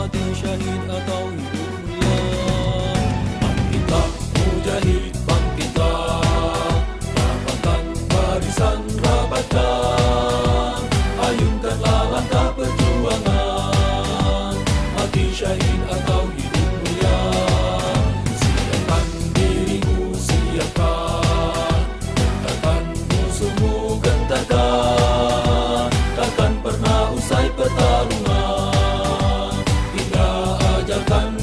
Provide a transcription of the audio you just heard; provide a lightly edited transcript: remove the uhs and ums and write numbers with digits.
mati syahid atau hidup mulia. Bangkitlah mujahid, bangkitlah, rapatkan barisan, rapatkan, ayunkanlah langkah perjuangan, mati syahid atau hidup mulia. Siapkan dirimu, siapkan, gentarkan musuhmu, gentarkan, takkan pernah usai pertarungan hingga ajal kan